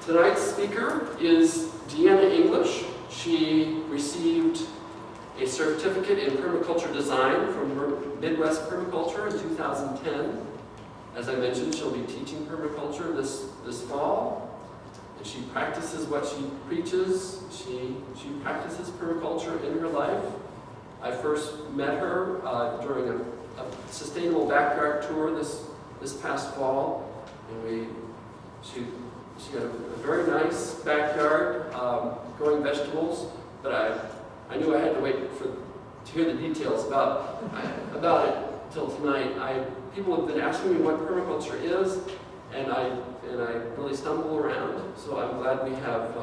Tonight's speaker is Deanna English. She received a certificate in permaculture design from Midwest Permaculture in 2010. As I mentioned, she'll be teaching permaculture this fall. And she practices what she preaches. She practices permaculture in her life. I first met her during a sustainable backyard tour this past fall. And she got a very nice backyard, growing vegetables, but I knew I had to wait to hear the details about it till tonight. People have been asking me what permaculture is, and I really stumble around. So I'm glad we have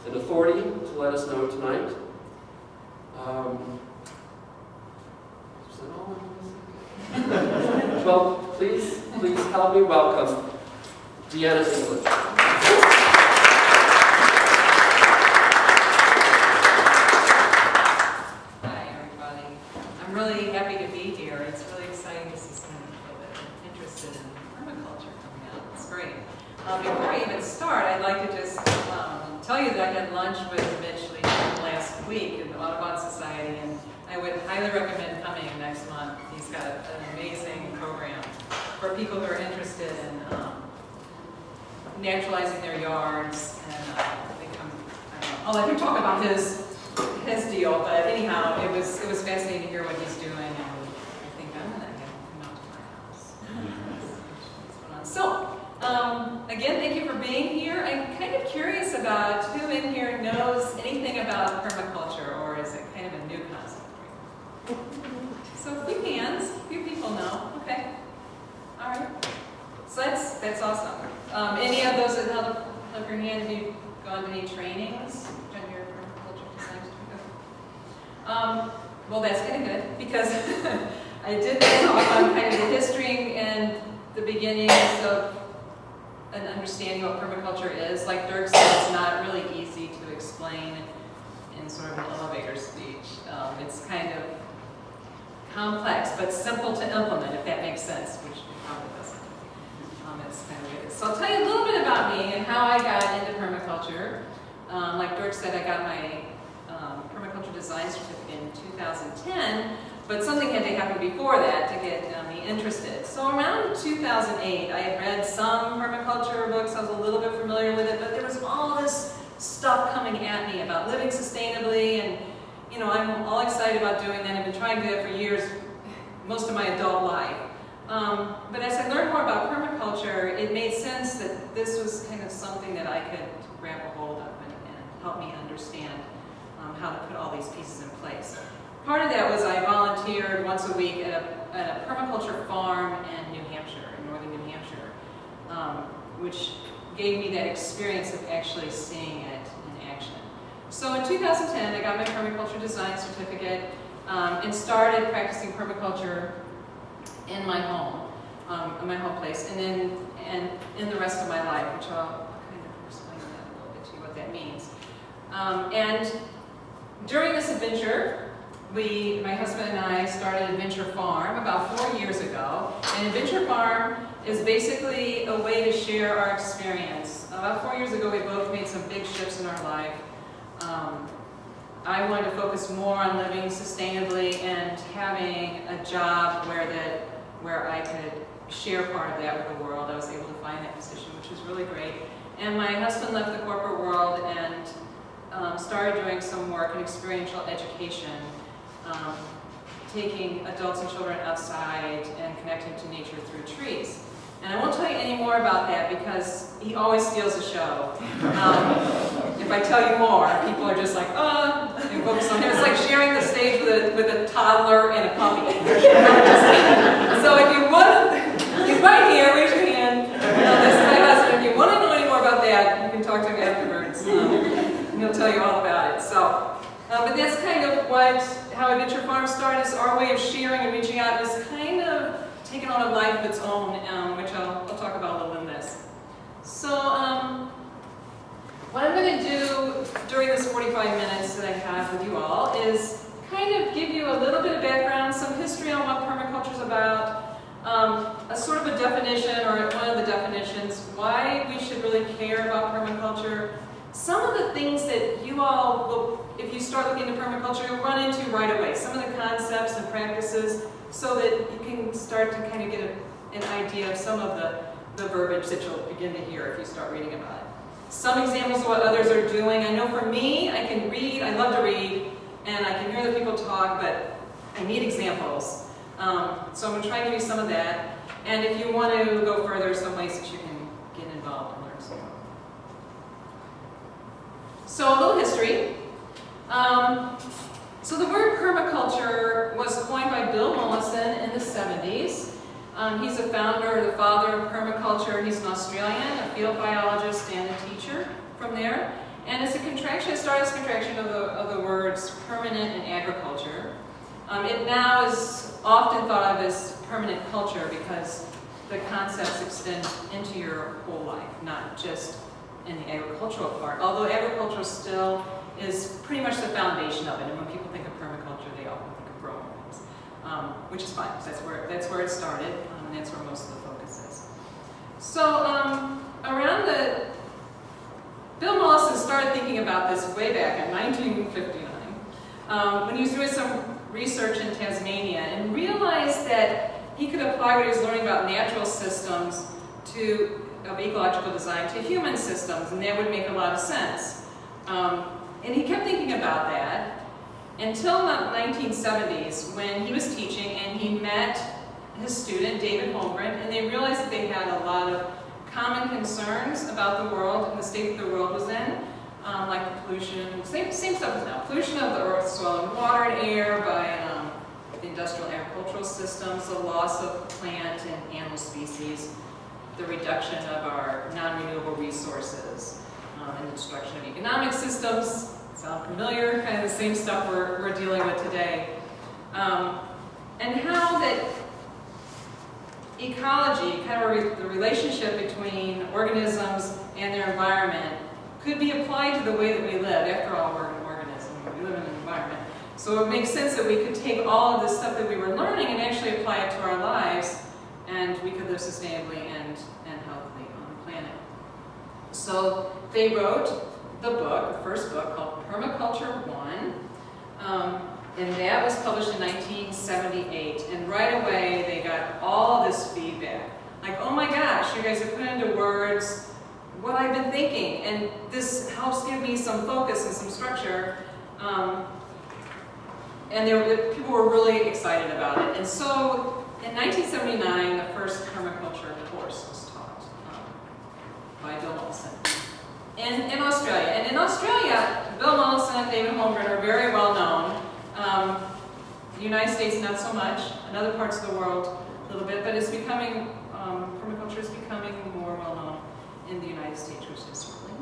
an authority to let us know tonight. Is that all I want to say? Well, please help me welcome Deanna English. Hi, everybody. I'm really happy to be here. It's really exciting to see so many people that are interested in permaculture coming out. It's great. Before I even start, I'd like to just tell you that I had lunch with Mitch Leach last week at the Audubon Society, and I would highly recommend coming next month. He's got an amazing program for people who are interested in naturalizing their yards, and I'll let him talk about his deal, but anyhow, it was fascinating to hear what he's doing, and I think I'm going to have him come out to my house. So, again, thank you for being here. I'm kind of curious about who in here knows anything about permaculture, or is it kind of a new concept for you? So a few hands, a few people know. Okay. All right. So that's awesome. Any of those that held up your hand, have you gone to any trainings? Done your permaculture design certificate? Well, that's kind of good, because I did talk on kind of the history and the beginnings of an understanding what permaculture is. Like Dirk said, it's not really easy to explain in sort of an elevator speech. It's kind of complex, but simple to implement, if that makes sense, which it probably doesn't. It's kind of weird. So I'll tell you a little bit about me and how I got into permaculture. Like Dirk said, I got my permaculture design certificate in 2010, but something had to happen before that to get me interested. So around 2008, I had read some permaculture books. I was a little bit familiar with it, but there was all this stuff coming at me about living sustainably, and I'm all excited about doing that. I've been trying to do that for years, most of my adult life. But as I learned more about permaculture, it made sense that this was kind of something that I could grab a hold of and help me understand how to put all these pieces in place. Part of that was I volunteered once a week at a permaculture farm in New Hampshire, in northern New Hampshire, which gave me that experience of actually seeing it in action. So in 2010, I got my permaculture design certificate and started practicing permaculture in my home, in my home place, and in the rest of my life, which I'll kind of explain that a little bit to you what that means. And during this adventure, my husband and I started Adventure Farm about 4 years ago. And Adventure Farm is basically a way to share our experience. About 4 years ago, we both made some big shifts in our life. I wanted to focus more on living sustainably and having a job where I could share part of that with the world. I was able to find that position, which was really great. And my husband left the corporate world and started doing some work in experiential education, taking adults and children outside and connecting to nature through trees. And I won't tell you any more about that because he always steals the show. If I tell you more, people are just like, and focus on him. It's like sharing the stage with a toddler and a puppy. So if you want, he's right here, raise your hand. This is my husband. If you want to know any more about that, you can talk to him afterwards. And he'll tell you all about it. So, but that's kind of how Adventure Farm started, is our way of sharing and reaching out, is kind of taken on a life of its own, which I'll talk about a little in this. So, what I'm going to do during this 45 minutes that I have with you all is kind of give you a little bit of background, some history on what permaculture is about, a sort of a definition, or one of the definitions, why we should really care about some of the things that you all will, if you start looking into permaculture, you'll run into right away. Some of the concepts and practices, so that you can start to kind of get an idea of some of the verbiage that you'll begin to hear if you start reading about it. Some examples of what others are doing. I know for me, I can read, I love to read, and I can hear the people talk, but I need examples. So I'm going to try and give you some of that. And if you want to go further, some ways that you can get involved and learn some more. So a little history. So the word permaculture was coined by Bill Mollison in the 70s. He's the founder, the father of permaculture. He's an Australian, a field biologist and a teacher from there. And it's a contraction, it started as a contraction of the words permanent and agriculture. It now is often thought of as permanent culture because the concepts extend into your whole life, not just in the agricultural part. Although agriculture still is pretty much the foundation of it, and when people think of permaculture, they often think of growing things, which is fine, because that's where it started, and that's where most of the focus is. So Bill Mollison started thinking about this way back in 1959, when he was doing some research in Tasmania and realized that he could apply what he was learning about natural systems of ecological design to human systems, and that would make a lot of sense. And he kept thinking about that until the 1970s when he was teaching and he met his student, David Holmgren, and they realized that they had a lot of common concerns about the world and the state that the world was in, like the pollution, same stuff as now, pollution of the earth, soil and water and air by the industrial agricultural systems, the loss of plant and animal species, the reduction of our non-renewable resources, and the destruction of economic systems. Sound familiar? Kind of the same stuff we're dealing with today. And how that ecology, kind of the relationship between organisms and their environment, could be applied to the way that we live. After all, we're an organism. We live in an environment. So it makes sense that we could take all of this stuff that we were learning and actually apply it to our lives, and we could live sustainably and healthily on the planet. So they wrote the book, the first book, called Permaculture 1, and that was published in 1978. And right away, they got all this feedback. Like, oh my gosh, you guys have put into words what I've been thinking, and this helps give me some focus and some structure. And people were really excited about it. And so, in 1979, the first permaculture course was taught by Bill Mollison in Australia. And in Australia, Bill Mollison and David Holmgren are very well known. The United States, not so much. In other parts of the world, a little bit. But it's becoming, permaculture is becoming more well known in the United States, which is really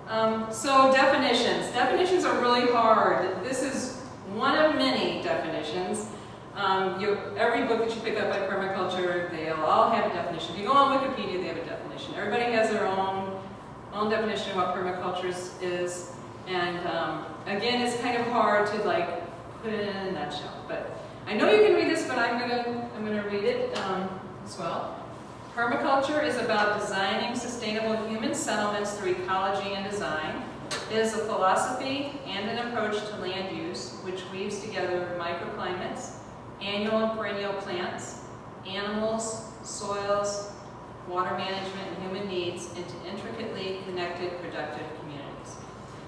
nice. So definitions. Definitions are really hard. This is one of many definitions. Every book that you pick up by permaculture, they'll all have a definition. If you go on Wikipedia, they have a definition. Everybody has their own definition of what permaculture is. And again, it's kind of hard to like put it in a nutshell. But I know you can read this, but I'm gonna read it as well. Permaculture is about designing sustainable human settlements through ecology and design. It is a philosophy and an approach to land use which weaves together microclimates, annual and perennial plants, animals, soils, water management, and human needs into intricately connected, productive communities.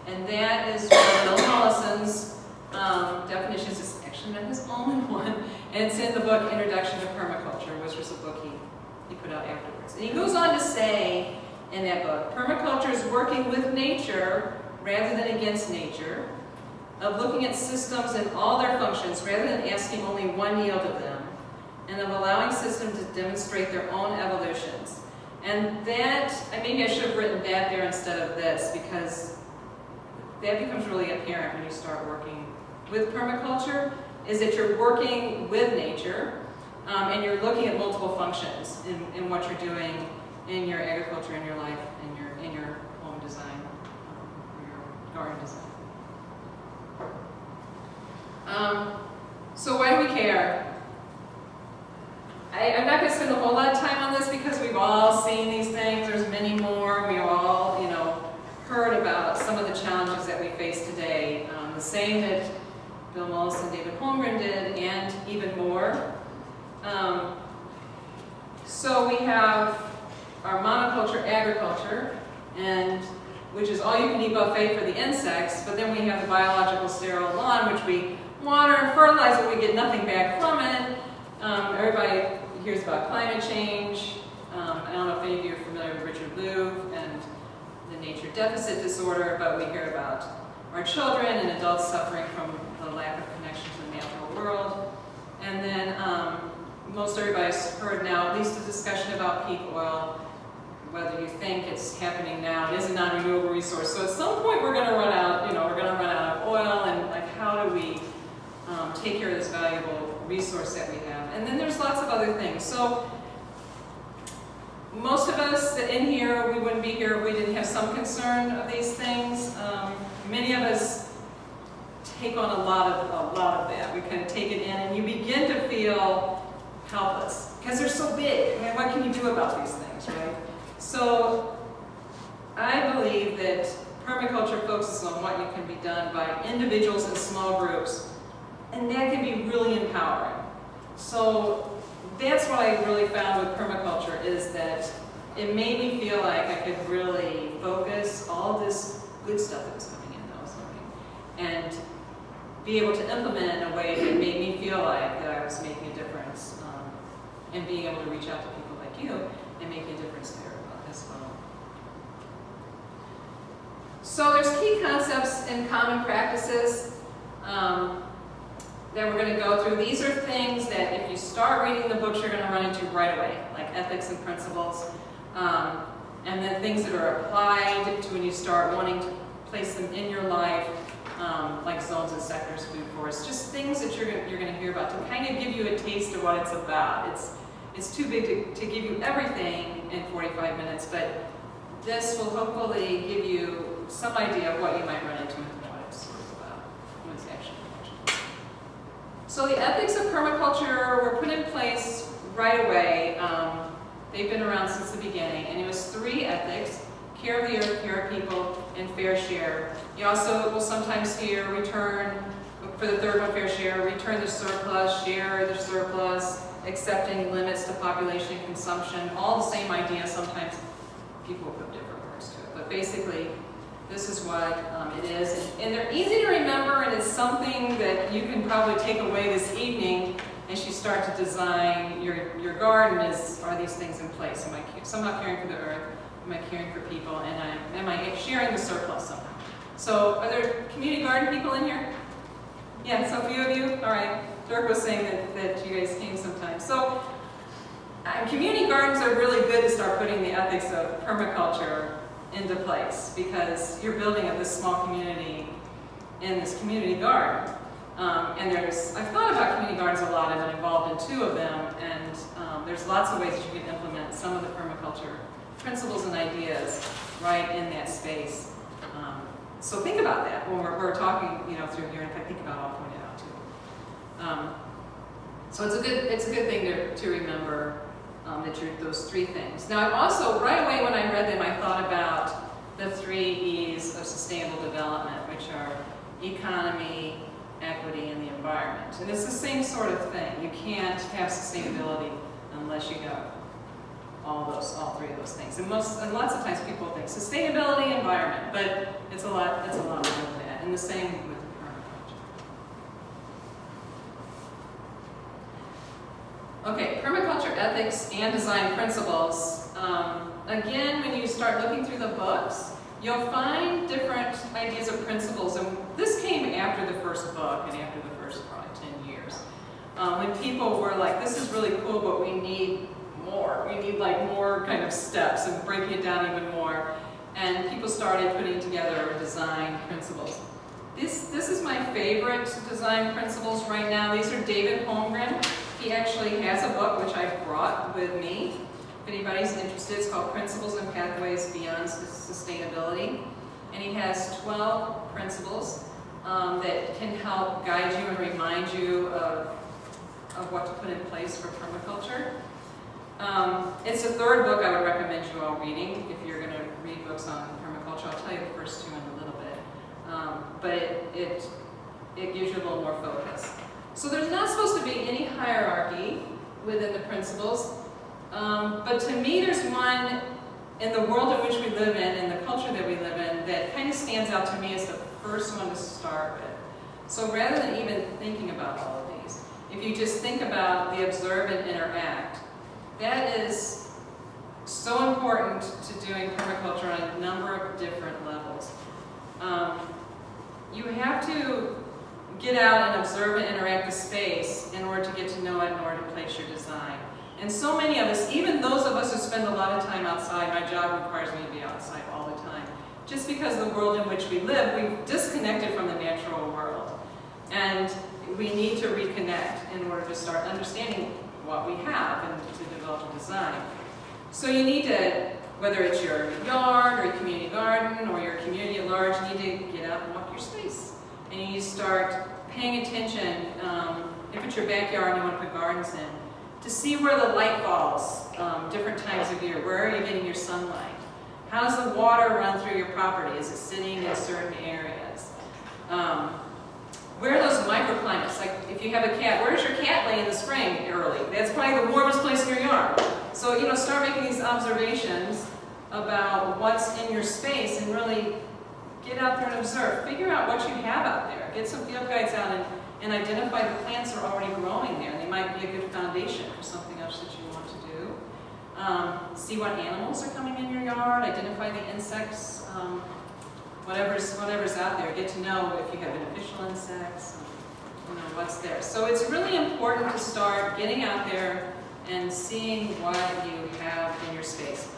And that is Bill Mollison's definition. It's actually not his only one, and it's in the book Introduction to Permaculture, which was a book he put out afterwards. And he goes on to say in that book, permaculture is working with nature rather than against nature, of looking at systems and all their functions rather than asking only one yield of them, and of allowing systems to demonstrate their own evolutions. And that, maybe I should have written that there instead of this, because that becomes really apparent when you start working with permaculture, is that you're working with nature, and you're looking at multiple functions in what you're doing in your agriculture, in your life, in your home design, or your garden design. So why do we care? I'm not going to spend a whole lot of time on this because we've all seen these things. There's many more. We all, same that Bill Mullis and David Holmgren did, and even more. So we have our monoculture agriculture, and which is all-you-can-eat buffet for the insects, but then we have the biological sterile lawn, which we water and fertilize, but we get nothing back from it. Everybody hears about climate change. I don't know if any of you are familiar with Richard Louv and the nature deficit disorder, but we hear about our children and adults suffering from the lack of connection to the natural world. And then most everybody's heard now at least a discussion about peak oil, whether you think it's happening now. It is a non-renewable resource, so at some point we're going to run out. We're going to run out of oil, and like, how do we take care of this valuable resource that we have? And then there's lots of other things. So most of us that in here, we wouldn't be here if we didn't have some concern of these things. Many of us take on a lot of that. We kind of take it in, and you begin to feel helpless because they're so big. I mean, what can you do about these things, right? So I believe that permaculture focuses on what can be done by individuals and small groups, and that can be really empowering. So that's what I really found with permaculture, is that it made me feel like I could really focus all this good stuff that was coming in that I was learning, and be able to implement in a way that made me feel like that I was making a difference, and being able to reach out to people like you and make a difference there as well. So there's key concepts and common practices that we're going to go through. These are things that if you start reading the books, you're going to run into right away, like ethics and principles, and then things that are applied to when you start wanting to place them in your life, like zones and sectors, food forests, just things that you're going to hear about to kind of give you a taste of what it's about. It's too big to give you everything in 45 minutes, but this will hopefully give you some idea of what you might run into and what it's sort of about, what it's actually about. So the ethics of permaculture were put in place right away. They've been around since the beginning, and it was 3 ethics: care of the earth, care of people, and fair share. You also will sometimes hear return, for the third one, fair share, return the surplus, share the surplus, accepting limits to population and consumption, all the same idea. Sometimes people put different words to it, but basically this is what it is. And they're easy to remember, and it's something that you can probably take away this evening as you start to design your garden. Are these things in place? Am I somehow caring for the earth? Am I caring for people? And am I sharing the surplus somehow? So are there community garden people in here? Yeah, so a few of you? All right. Dirk was saying that you guys came sometimes. So community gardens are really good to start putting the ethics of permaculture into place, because you're building up this small community in this community garden. And I've thought about community gardens a lot. I've been involved in 2 of them, and there's lots of ways that you can implement some of the permaculture principles and ideas right in that space. So think about that when we're talking, through here. And if I think about it, I'll point it out too. So it's a good thing to remember that you're those 3 things. Now, I also, right away when I read them, I thought about the 3 E's of sustainable development, which are economy, equity, and the environment. And it's the same sort of thing. You can't have sustainability unless you have all 3 of those things. And lots of times people think sustainability, environment, but it's a lot more than that. And the same with permaculture. Okay, permaculture ethics and design principles. Again, when you start looking through the books, you'll find different ideas of principles. And this came after the first book and after the first probably 10 years. When people were like, this is really cool, but we need more. We need like more kind of steps and breaking it down even more. And people started putting together design principles. This is my favorite design principles right now. These are David Holmgren. He actually has a book which I brought with me. If anybody's interested, it's called Principles and Pathways Beyond Sustainability. And he has 12 principles that can help guide you and remind you of what to put in place for permaculture. It's the 3rd book I would recommend you all reading if you're going to read books on permaculture. I'll tell you the first 2 in a little bit. But it gives you a little more focus. So there's not supposed to be any hierarchy within the principles, but to me there's one in the world in which we live in and the culture that we live in that kind of stands out to me as the first one to start with. So rather than even thinking about all of these, if you just think about the observe and interact, that is so important to doing permaculture on a number of different levels. You have to get out and observe and interact with space in order to get to know it, in order to place your design. And so many of us, even those of us who spend a lot of time outside, my job requires me to be outside all the time, just because of the world in which we live, we've disconnected from the natural world. And we need to reconnect in order to start understanding what we have and to develop a design. So you need to, whether it's your yard or your community garden or your community at large, you need to get out and walk your space. And you need to start paying attention, if it's your backyard and you want to put gardens in, to see where the light falls, different times of year. Where are you getting your sunlight? How does the water run through your property? Is it sitting in certain areas? Where are those microclimates? Like if you have a cat, where does your cat lay in the spring early? That's probably the warmest place in your yard. So, start making these observations about what's in your space and really get out there and observe. Figure out what you have out there. Get some field guides out and identify the plants that are already growing there. They might be a good foundation for something else that you want to do. See what animals are coming in your yard. Identify the insects. Whatever's out there, get to know if you have beneficial insects, what's there. So it's really important to start getting out there and seeing what you have in your space.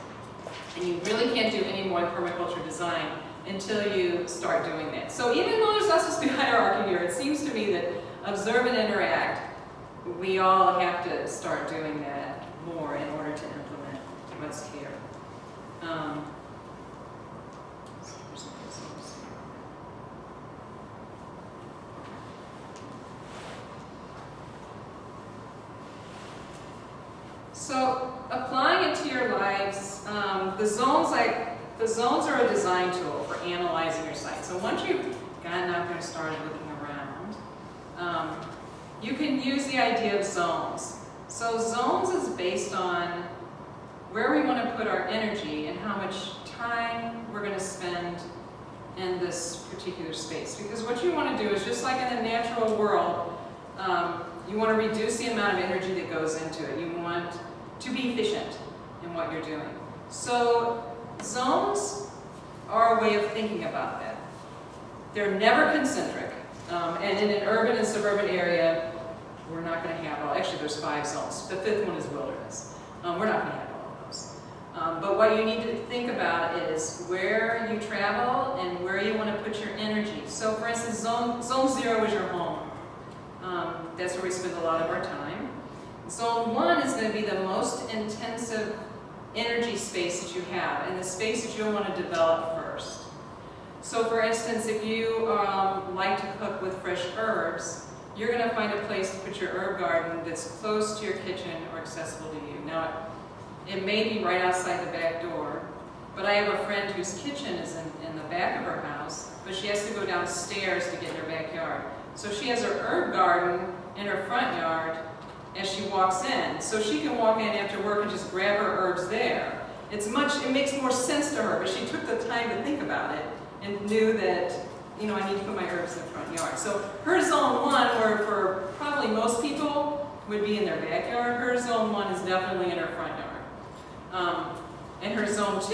And you really can't do any more permaculture design until you start doing that. So even though there's not supposed to be hierarchy here, it seems to me that observe and interact, we all have to start doing that more in order to implement what's here. So applying it to your lives, the zones are a design tool for analyzing your site. So once you've gotten out there and started looking around, you can use the idea of zones. So zones is based on where we want to put our energy and how much time we're going to spend in this particular space. Because what you want to do is, just like in the natural world, you want to reduce the amount of energy that goes into it. You want to be efficient in what you're doing. So zones are a way of thinking about that. They're never concentric. And in an urban and suburban area, we're not going to have all, actually there's 5 zones. The 5th one is wilderness. We're not going to have all of those. But what you need to think about is where you travel and where you want to put your energy. So for instance, zone 0 is your home. That's where we spend a lot of our time. Zone 1 is going to be the most intensive energy space that you have, and the space that you'll want to develop first. So for instance, if you like to cook with fresh herbs, you're going to find a place to put your herb garden that's close to your kitchen or accessible to you. Now, it may be right outside the back door, but I have a friend whose kitchen is in the back of her house, but she has to go downstairs to get in her backyard. So she has her herb garden in her front yard as she walks in. So she can walk in after work and just grab her herbs there. It makes more sense to her, but she took the time to think about it and knew that, I need to put my herbs in the front yard. So her zone 1, where for probably most people would be in their backyard, her zone 1 is definitely in her front yard. And her zone 2,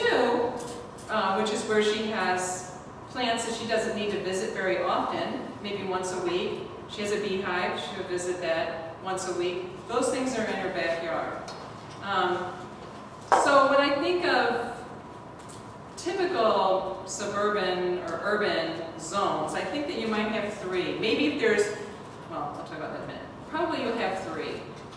which is where she has plants that she doesn't need to visit very often, maybe once a week. She has a beehive, she'll visit that once a week. Those things are in her backyard. So when I think of typical suburban or urban zones, I think that you might have 3. Maybe if there's, well, I'll talk about that in a minute. Probably you'll have 3.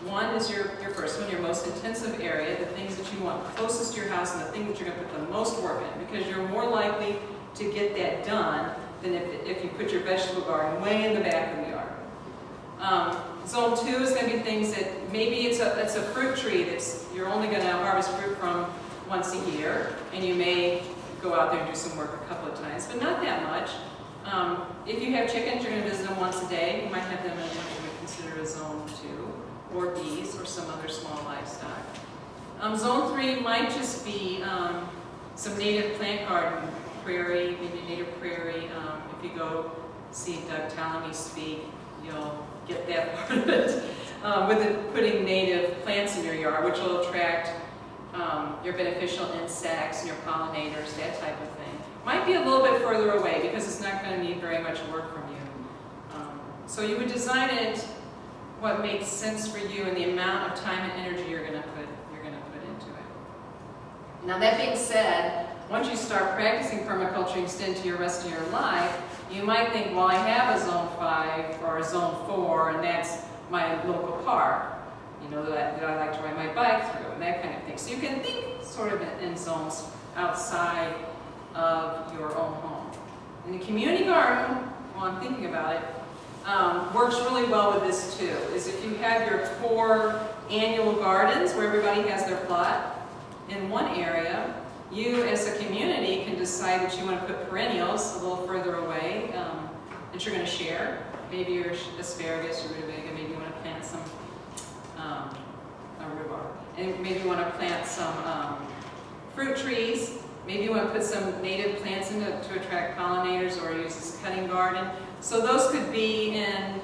One is your first one, your most intensive area, the things that you want closest to your house and the thing that you're going to put the most work in, because you're more likely to get that done than if you put your vegetable garden way in the back of the yard. Zone 2 is going to be things that maybe it's a fruit tree that's you're only going to harvest fruit from once a year, and you may go out there and do some work a couple of times, but not that much. If you have chickens, you're going to visit them once a day. You might have them in what you would consider a zone 2, or bees, or some other small livestock. Zone 3 might just be some native plant garden, prairie, maybe native prairie. If you go see Doug Tallamy speak, you'll get that part of it. With putting native plants in your yard, which will attract your beneficial insects and your pollinators, that type of thing. Might be a little bit further away because it's not going to need very much work from you. So you would design it what makes sense for you and the amount of time and energy you're going to put into it. Now that being said, once you start practicing permaculture and extend to your rest of your life, you might think, well, I have a zone 5 or a zone 4, and that's my local park, you know, that I like to ride my bike through, and that kind of thing. So you can think sort of in zones outside of your own home. And the community garden, while I'm thinking about it, works really well with this too, is if you have your core annual gardens where everybody has their plot in one area, you as a community can decide that you want to put perennials a little further away that you're going to share. Maybe your asparagus or rutabaga, maybe you want to plant some rhubarb. And maybe you want to plant some fruit trees. Maybe you want to put some native plants in to attract pollinators or use this cutting garden. So those could be in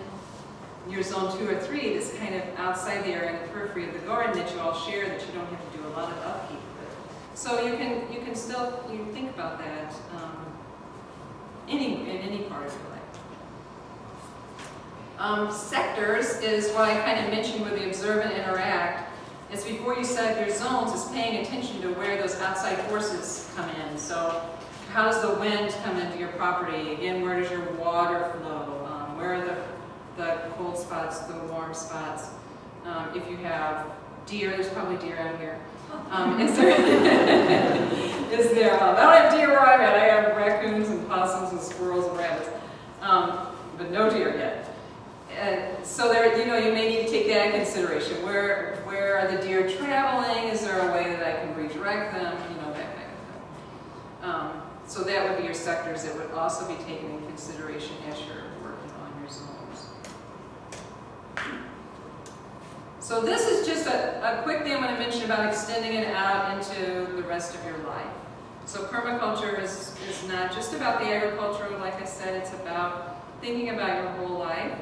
your zone 2 or 3, this kind of outside the area, in the periphery of the garden that you all share, that you don't have to do a lot of upkeep with. So you can still think about that in any part of your life. Sectors is what I kind of mentioned with the observe and interact. It's before you set up your zones, is paying attention to where those outside forces come in. So how does the wind come into your property? Again, where does your water flow? Where are the cold spots, the warm spots? If you have deer, there's probably deer out here. Is there, I don't have deer where I'm at. I have raccoons and possums and squirrels and rabbits, but no deer yet. So there, you may need to take that into consideration. Where are the deer traveling? Is there a way that I can redirect them? That kind of thing. So that would be your sectors that would also be taken into consideration as you're working on your zones. So this is just a quick thing I'm going to mention about extending it out into the rest of your life. So permaculture is not just about the agriculture, like I said, it's about thinking about your whole life.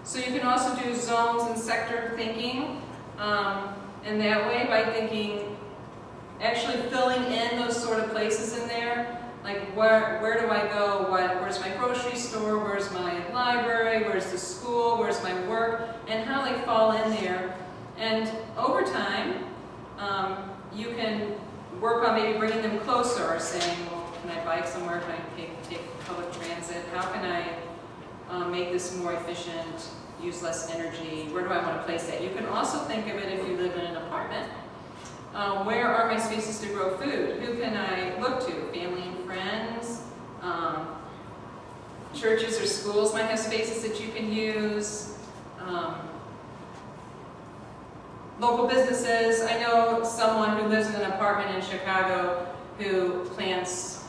So you can also do zones and sector thinking, and that way by thinking, actually filling in those sort of places in there, like where do I go, where's my grocery store, where's my library, where's the school, where's my work, and how they fall in there. And over time, you can work on maybe bringing them closer, or saying, well, can I bike somewhere, can I take public transit, how can I make this more efficient, use less energy, where do I want to place that? You can also think of it if you live in an apartment. Where are my spaces to grow food? Who can I look to? Family and friends? Churches or schools might have spaces that you can use. Local businesses. I know someone who lives in an apartment in Chicago who plants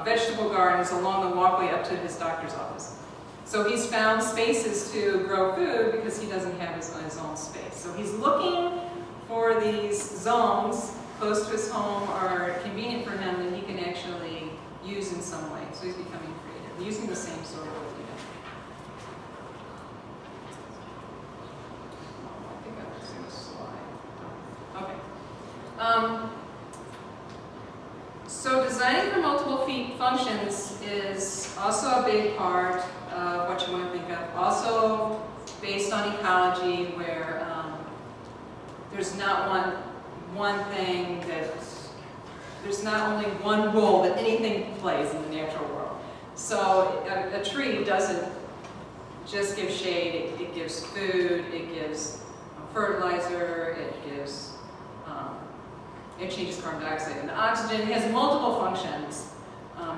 vegetable gardens along the walkway up to his doctor's office. So he's found spaces to grow food because he doesn't have his own space. So he's looking for these zones close to his home or convenient for him that he can actually use in some way. So he's becoming creative, using the same sort of idea. I think I was going to slide. Okay. So designing for multiple functions is also a big part of what you want to think of. Also based on ecology, where there's not one thing that, there's not only one role that anything plays in the natural world. So a tree doesn't just give shade, it gives food, it gives fertilizer, it changes carbon dioxide into oxygen. It has multiple functions.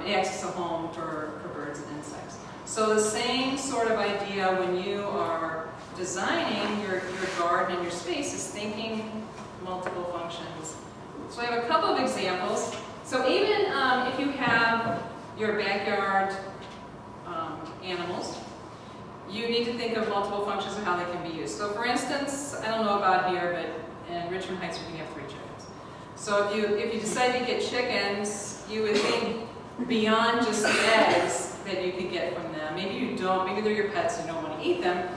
It acts as a home for birds and insects. So the same sort of idea when you are designing your garden and your space is thinking multiple functions. So I have a couple of examples. So even if you have your backyard animals, you need to think of multiple functions of how they can be used. So for instance, I don't know about here, but in Richmond Heights we can have 3 chickens. So if you decide to get chickens, you would think beyond just the eggs that you could get from them. Maybe you don't, maybe they're your pets and you don't want to eat them.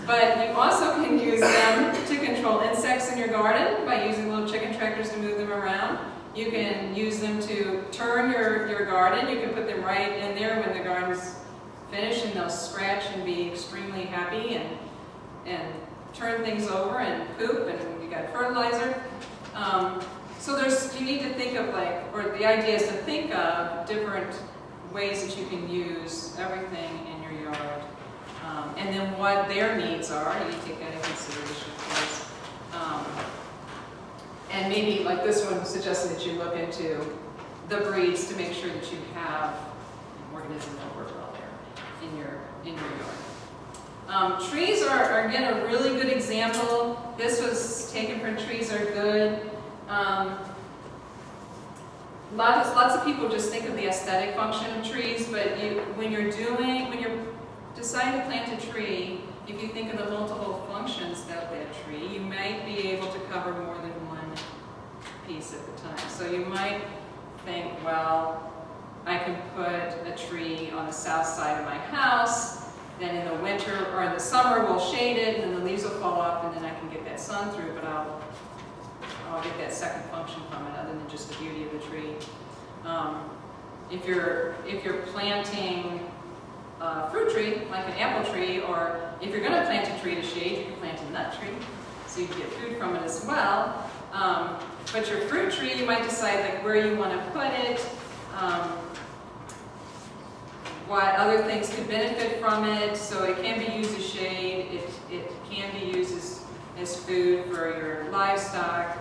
But you also can use them to control insects in your garden by using little chicken tractors to move them around. You can use them to turn your garden. You can put them right in there when the garden's finished and they'll scratch and be extremely happy and turn things over and poop, and you got fertilizer. So you need to think of or the idea is to think of different ways that you can use everything in your yard. And then what their needs are, you take that into consideration, of course. And maybe, like this one, suggesting that you look into the breeds to make sure that you have an organism that works well there in your yard. Trees are, again, a really good example. This was taken from Trees Are Good. Lots of people just think of the aesthetic function of trees, but when you're deciding to plant a tree, if you think of the multiple functions of that tree, you might be able to cover more than one piece at the time. So you might think, well, I can put a tree on the south side of my house, then in the winter or in the summer we'll shade it, and then the leaves will fall off, and then I can get that sun through, but I'll get that second function from it, other than just the beauty of the tree. If you're planting a fruit tree, like an apple tree, or if you're going to plant a tree to shade, you can plant a nut tree, so you can get food from it as well. But your fruit tree, you might decide where you want to put it, what other things could benefit from it. So it can be used as shade, it can be used as food for your livestock.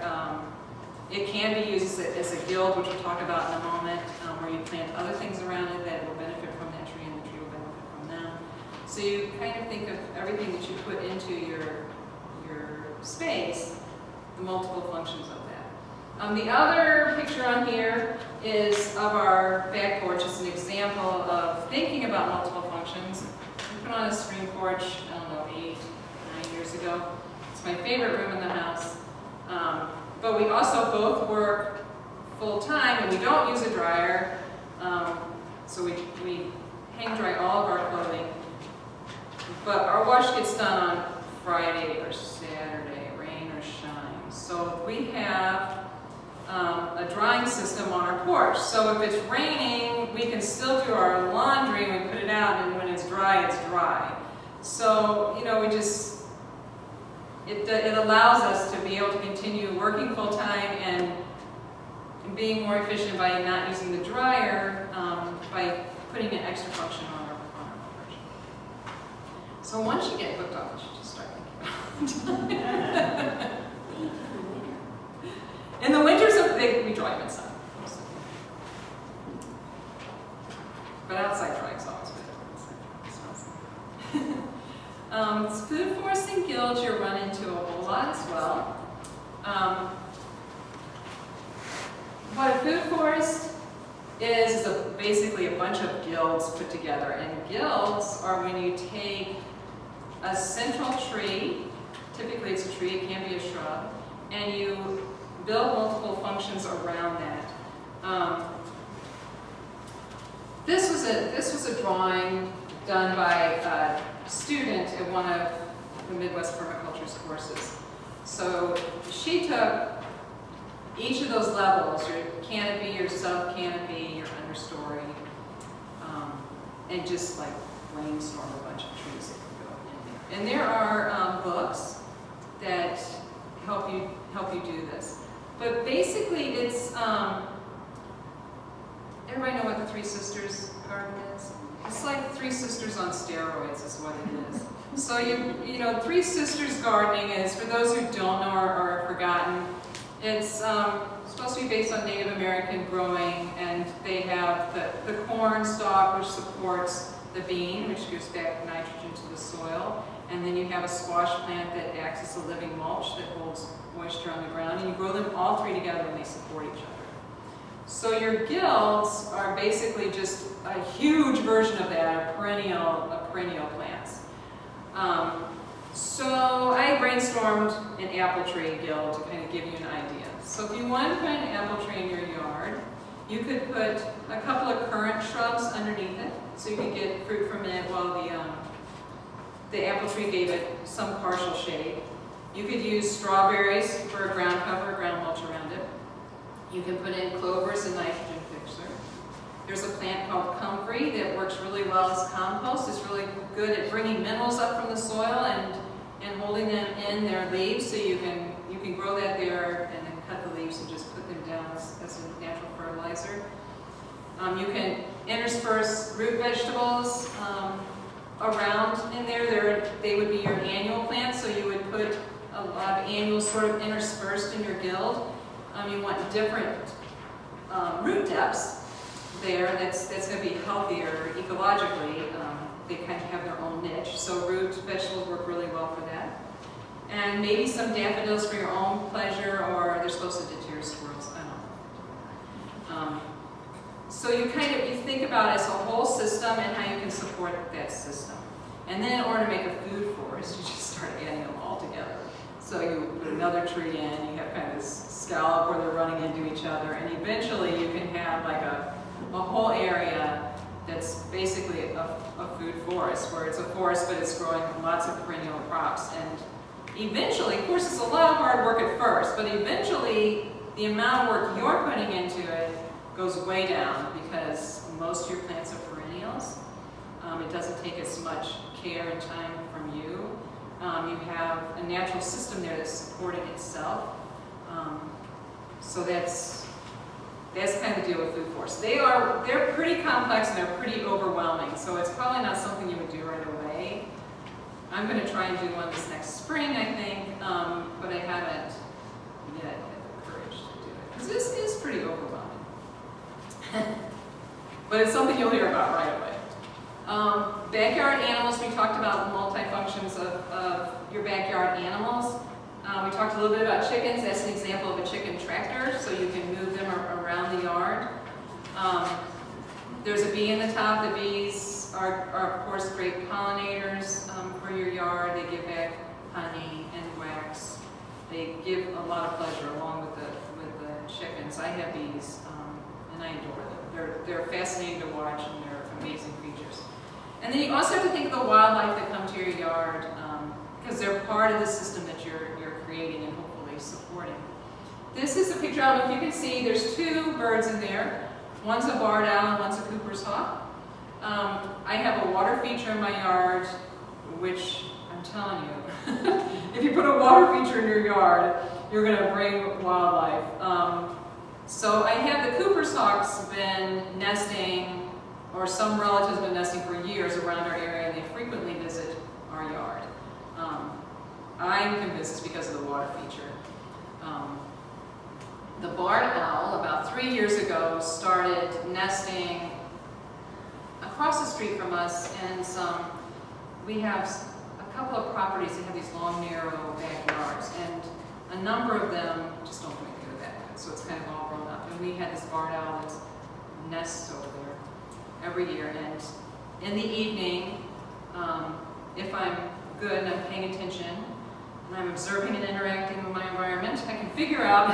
It can be used as a guild, which we'll talk about in a moment, where you plant other things around it that will benefit from that tree and the tree will benefit from them. So you kind of think of everything that you put into your space, the multiple functions of that. The other picture on here is of our back porch. It's an example of thinking about multiple functions. We put on a screen porch, I don't know, 8, 9 years ago. It's my favorite room in the house. But we also both work full-time, and we don't use a dryer. So we hang dry all of our clothing. But our wash gets done on Friday or Saturday, rain or shine. So we have a drying system on our porch. So if it's raining, we can still do our laundry and we put it out, and when it's dry, it's dry. So, it allows us to be able to continue working full-time and being more efficient by not using the dryer, by putting an extra function on our porch. So once you get hooked up, you should just start thinking about it. In the winters, we dry them inside. But outside drying is always better. Food foresting guilds you run into a whole lot as well. What a food forest is basically a bunch of guilds put together. And guilds are when you take a central tree, typically it's a tree, it can be a shrub, and you build multiple functions around that. This was a drawing done by a student at one of the Midwest Permaculture's courses. So she took each of those levels, your canopy, your sub-canopy, your understory, and just brainstorm a bunch of trees that can go in there. And there are books that help you do this. But basically it's, everybody know what the Three Sisters garden is? It's like Three Sisters on steroids is what it is. So Three Sisters gardening is, for those who don't know or have forgotten, it's supposed to be based on Native American growing, and they have the corn stalk, which supports the bean, which gives back nitrogen to the soil, and then you have a squash plant that acts as a living mulch that holds moisture on the ground, and you grow them all three together and they support each other. So your guilds are basically just a huge version of that, a perennial perennial plants. So I brainstormed an apple tree guild to kind of give you an idea. So if you wanted to put an apple tree in your yard, you could put a couple of currant shrubs underneath it, so you could get fruit from it while the apple tree gave it some partial shade. You could use strawberries for a ground cover, ground mulch around it. You can put in clover as a nitrogen fixer. There's a plant called comfrey that works really well as compost. It's really good at bringing minerals up from the soil and holding them in their leaves, so you can grow that there and then cut the leaves and just put them down as a natural fertilizer. You can intersperse root vegetables around in there. They would be your annual plants, so you would put a lot of annuals sort of interspersed in your guild. You want different root depths there. That's going to be healthier ecologically. They kind of have their own niche, so root vegetables work really well for that. And maybe some daffodils for your own pleasure, or they're supposed to deter squirrels. I don't know. So you think about it as a whole system and how you can support that system. And then in order to make a food forest, you just start adding them all together. So you put another tree in, you have kind of this scallop where they're running into each other, and eventually you can have like a whole area that's basically a food forest, where it's a forest but it's growing lots of perennial crops. And eventually, of course, it's a lot of hard work at first, but eventually the amount of work you're putting into it goes way down, because most of your plants are perennials. It doesn't take as much care and time from you. You have a natural system there that's supporting itself. So that's kind of the deal with food forests. They're pretty complex and they're pretty overwhelming, so it's probably not something you would do right away. I'm going to try and do one this next spring, I think, but I haven't yet had the courage to do it, because this is pretty overwhelming. But it's something you'll hear about right away. Backyard animals, we talked about the multi-functions of your backyard animals. We talked a little bit about chickens. That's an example of a chicken tractor, so you can move them around the yard. There's a bee in the top. The bees are of course, great pollinators for your yard. They give back honey and wax. They give a lot of pleasure along with the chickens. I have bees, and I adore them. They're fascinating to watch, and they're amazing creatures. And then you also have to think of the wildlife that come to your yard, because they're part of the system that you're creating and hopefully supporting. This is a picture. I don't know if you can see, there's two birds in there. One's a barred owl and one's a Cooper's hawk. I have a water feature in my yard, which I'm telling you, if you put a water feature in your yard, you're going to bring wildlife. So I have the Cooper's hawks been nesting, or some relatives have been nesting for years around our area, and they frequently visit our yard. I'm convinced it's because of the water feature. The barred owl, about 3 years ago, started nesting across the street from us, and we have a couple of properties that have these long, narrow backyards, and a number of them just don't make it to that, so it's kind of all grown up. And we had this barred owl that nests over there every year, and in the evening, if I'm good and I'm paying attention, and I'm observing and interacting with my environment, I can figure out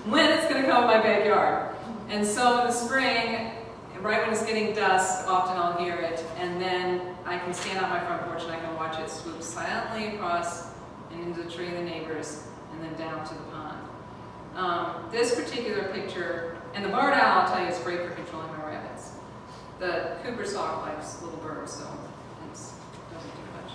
when it's going to come in my backyard. And so in the spring, right when it's getting dusk, often I'll hear it, and then I can stand on my front porch and I can watch it swoop silently across and into the tree of the neighbors, and then down to the pond. This particular picture, and the barred owl, I'll tell you, is great for controlling my rabbits. The Cooper's hawk likes little birds, so it doesn't do much.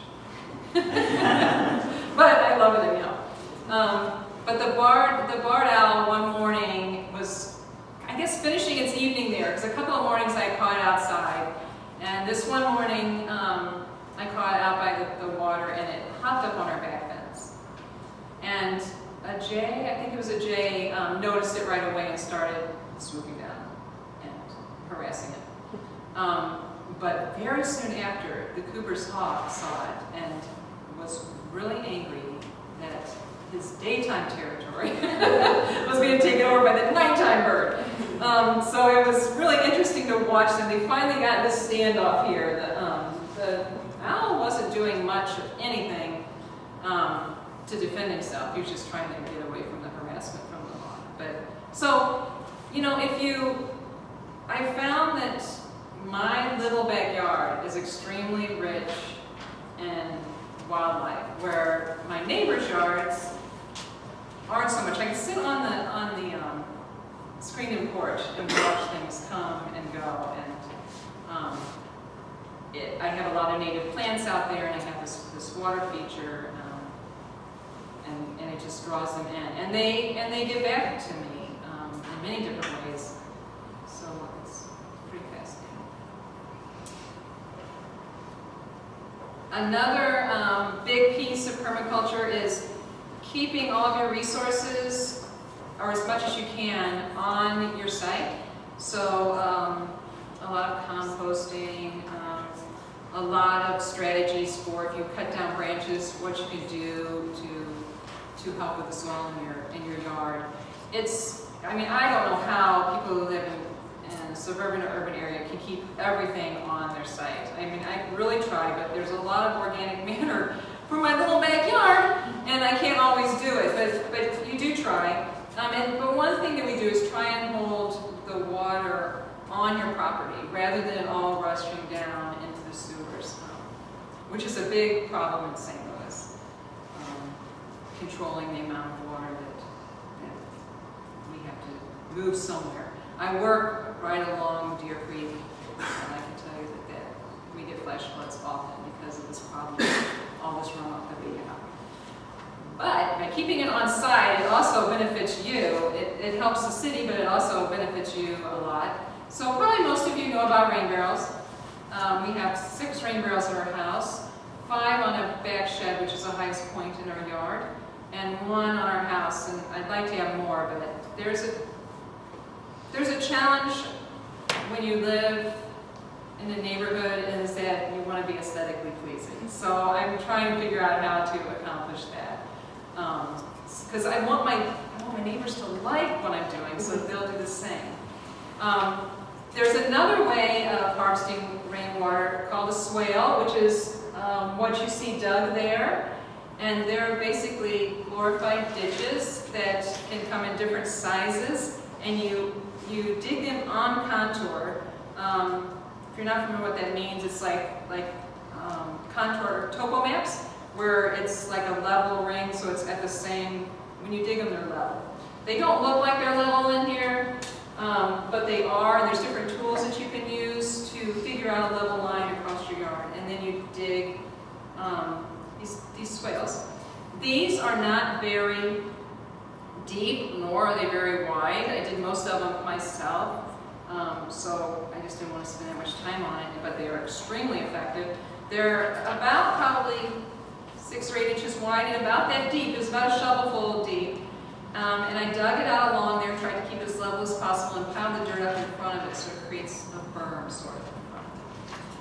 But I love it anyhow. But the barred owl one morning was, I guess, finishing its evening there, because a couple of mornings I caught it outside, and this one morning I caught it out by the water, and it hopped up on our back fence. And a jay, I think it was a jay, noticed it right away and started swooping down and harassing it. But very soon after, the Cooper's hawk saw it and was really angry that his daytime territory was being taken over by the nighttime bird. So it was really interesting to watch them. They finally got this standoff here. Al wasn't doing much of anything to defend himself. He was just trying to get away from the harassment from the law. But so, you know, I found that my little backyard is extremely rich in wildlife, where my neighbors' yards aren't so much. I can sit on the screened-in porch and watch things come and go, and I have a lot of native plants out there, and I have this water feature, and it just draws them in, and they give back to me in many different ways. So it's pretty fascinating. Another big piece of permaculture is keeping all of your resources, or as much as you can, on your site. So a lot of composting, a lot of strategies for if you cut down branches, what you can do to help with the soil in your yard. I mean, I don't know how people who live in a suburban or urban area can keep everything on their site. I mean, I really try, but there's a lot of organic matter for my little backyard, and I can't always do it, but you do try. But one thing that we do is try and hold the water on your property rather than it all rushing down into the sewers, which is a big problem in St. Louis, controlling the amount of water that we have to move somewhere. I work right along Deer Creek, and I can tell you that we get flash floods often because of this problem, all this runoff that we have. But by keeping it on site, it also benefits you. It helps the city, but it also benefits you a lot. So probably most of you know about rain barrels. We have 6 rain barrels in our house, 5 on a back shed, which is the highest point in our yard, and 1 on our house. And I'd like to have more, but there's a challenge when you live in a neighborhood, is that you want to be aesthetically pleasing. So I'm trying to figure out how to accomplish that. Because I want my neighbors to like what I'm doing, so they'll do the same. There's another way of harvesting rainwater called a swale, which is what you see dug there. And they're basically glorified ditches that can come in different sizes, and you dig them on contour. If you're not familiar with what that means, it's like contour topo maps, where it's like a level ring, so it's at the same, when you dig them, they're level. They don't look like they're level in here, but they are, and there's different tools that you can use to figure out a level line across your yard, and then you dig these swales. These are not very deep, nor are they very wide. I did most of them myself, so I just didn't want to spend that much time on it, but they are extremely effective. They're about probably 6 or 8 inches wide and about that deep. It's about a shovelful deep. And I dug it out along there, tried to keep it as level as possible, and piled the dirt up in front of it so it creates a berm sort of in front of it.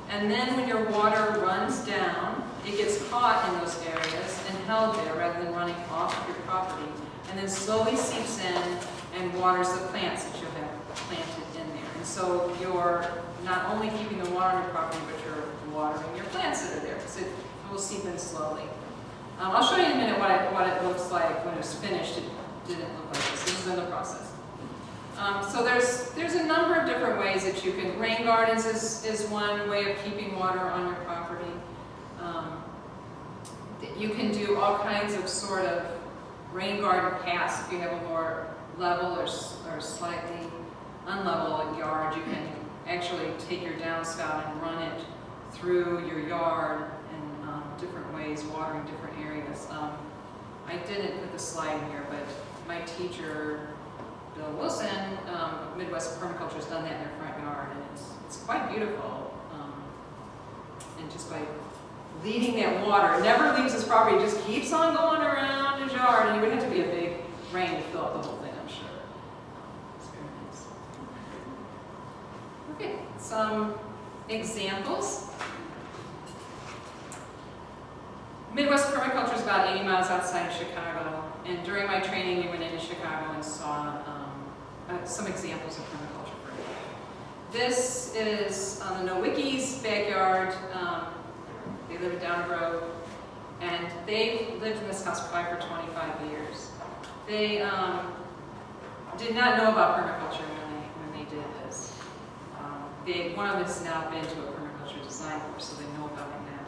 And then when your water runs down, it gets caught in those areas and held there rather than running off of your property, and then slowly seeps in and waters the plants that you have planted in there. And so you're not only keeping the water on your property, but you're watering your plants that are there, because it will seep in slowly. I'll show you in a minute what it looks like when it's finished. It didn't look like this. This is in the process. So there's a number of different ways that you can. Rain gardens is one way of keeping water on your property. You can do all kinds of sort of rain garden paths if you have a more level or slightly unlevel yard. You can actually take your downspout and run it through your yard in different ways, watering different areas. I didn't put the slide in here, but my teacher, Bill Wilson, Midwest Permaculture, has done that in their front yard, and it's quite beautiful. And just by leading that water, it never leaves his property, it just keeps on going around his yard, and it would have to be a big rain to fill up the whole thing, I'm sure. It's very nice. Okay, some examples. Midwest Permaculture is about 80 miles outside of Chicago, and during my training we went into Chicago and saw some examples of permaculture for it. This is on the Nowicki's backyard. They live in Down Grove, and they lived in this house probably for 25 years. They did not know about permaculture when they did this. One of them has now been to a permaculture design course, so they know about it now.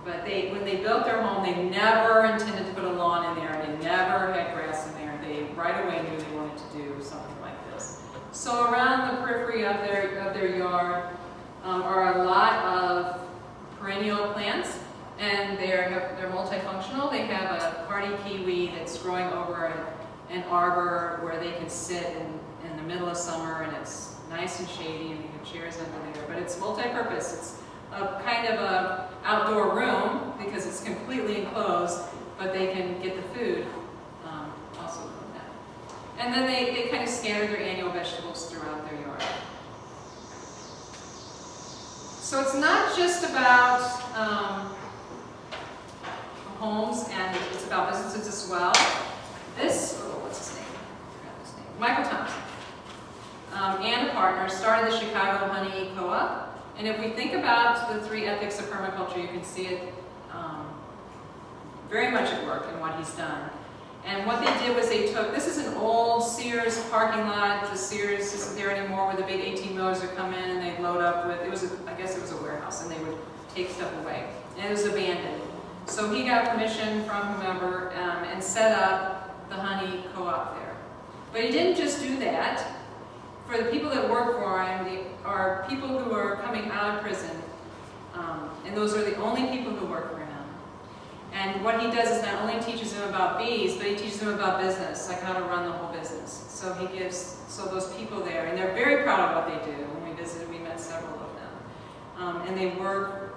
But when they built their home, they never intended to put a lawn in there. They never had grass in there. They right away knew they wanted to do something like this. So around the periphery of their yard are a lot of perennial plants, and they're multifunctional. They have a hardy peaweed that's growing over an arbor where they can sit in the middle of summer, and it's nice and shady, and they have chairs under there. But it's multi-purpose. It's a kind of a outdoor room because it's completely enclosed, but they can get the food also from that. And then they kind of scatter their annual vegetables throughout their yard. So it's not just about homes, and it's about businesses as well. What's his name? I forgot his name. Michael Thompson and a partner started the Chicago Honey Co-op. And if we think about the 3 ethics of permaculture, you can see it very much at work in what he's done. And what they did was they took, this is an old Sears parking lot. The Sears isn't there anymore, where the big 18-wheelers would come in and they'd load up with, I guess it was a warehouse, and they would take stuff away. And it was abandoned. So he got permission from whomever and set up the Honey Co-op there. But he didn't just do that. For the people that work for him, they are people who are coming out of prison, and those are the only people who work for him. And what he does is not only teaches them about bees, but he teaches them about business, like how to run the whole business. So he gives those people there, and they're very proud of what they do. When we visited, we met several of them, and they work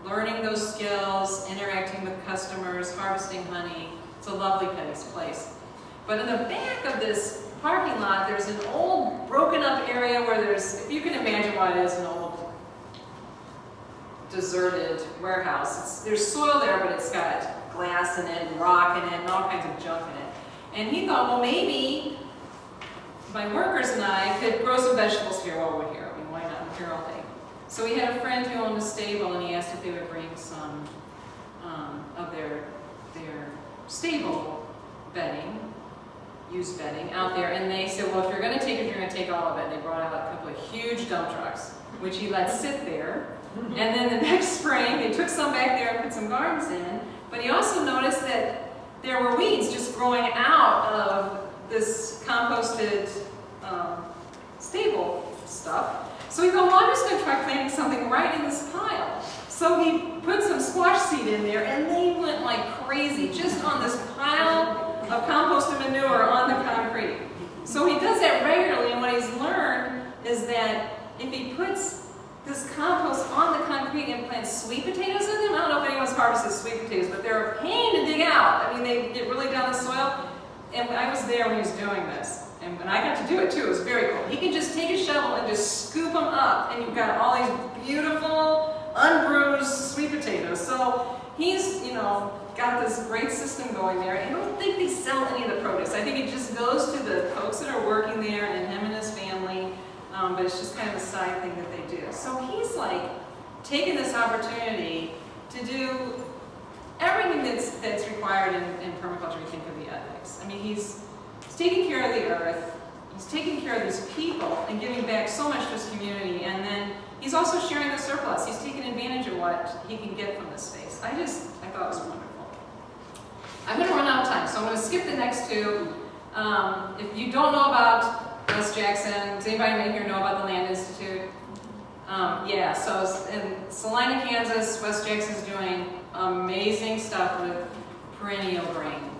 learning those skills, interacting with customers, harvesting honey. It's a lovely place. But in the back of this parking lot, there's an old broken up area where there's, if you can imagine what it is, an old deserted warehouse. There's soil there, but it's got glass in it and rock in it and all kinds of junk in it. And he thought, well, maybe my workers and I could grow some vegetables here while we're here. I mean, why not? I'm here all day. So he had a friend who owned a stable, and he asked if they would bring some of their stable bedding, used bedding, out there. And they said, well, if you're going to take it, you're going to take all of it. And they brought out a couple of huge dump trucks, which he let sit there. And then the next spring, they took some back there and put some gardens in. But he also noticed that there were weeds just growing out of this composted stable stuff. So he thought, well, I'm just going to try planting something right in this pile. So he put some squash seed in there, and they went like crazy, just on this pile of composted manure on the concrete. So he does that regularly, and what he's learned is that if he puts this compost on the concrete and plants sweet potatoes in them, I don't know if anyone's harvested sweet potatoes, but they're a pain to dig out. I mean, they get really down the soil. And I was there when he was doing this, and I got to do it too. It was very cool. He can just take a shovel and just scoop them up, and you've got all these beautiful, unbruised sweet potatoes. So he's, got this great system going there. I don't think they sell any of the produce. I think it just goes to the folks that are working there and him and his family, but it's just kind of a side thing that they do. So he's like taking this opportunity to do everything that's required in permaculture. You think of the ethics. I mean, he's taking care of the earth, he's taking care of these people and giving back so much to his community, and then he's also sharing the surplus. He's taking advantage of what he can get from this space. I thought it was wonderful. I'm going to run out of time, so I'm going to skip the next two. If you don't know about West Jackson, does anybody here know about the Land Institute? Yeah, so in Salina, Kansas, West Jackson's doing amazing stuff with perennial grain.